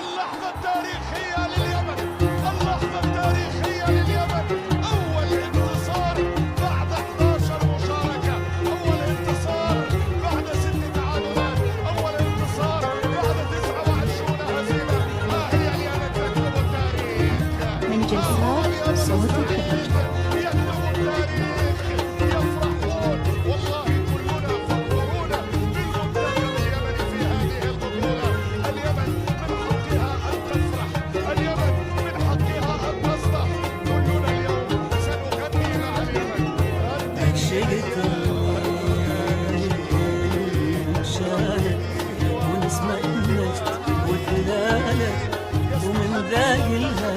اللحظة التاريخية لليمن، اللحظة التاريخية لليمن. أول انتصار بعد 11 مشاركة، أول انتصار بعد 6 تعادلات، أول انتصار بعد 29 هزيمة. ها هي اليمن تكتب التاريخ من جلسات صوت الحكمة. يكتب التاريخ. يفرحون والله، كلنا فخورون بالمنتخب اليمني في هذه البطولة. اليمن من حقها أن تفرح، اليمن من حقها أن تصدح. كلنا اليوم سنغني مع اليمن. عشقت شالت ونسمة نفت وتلالت ومن ذاق الهوى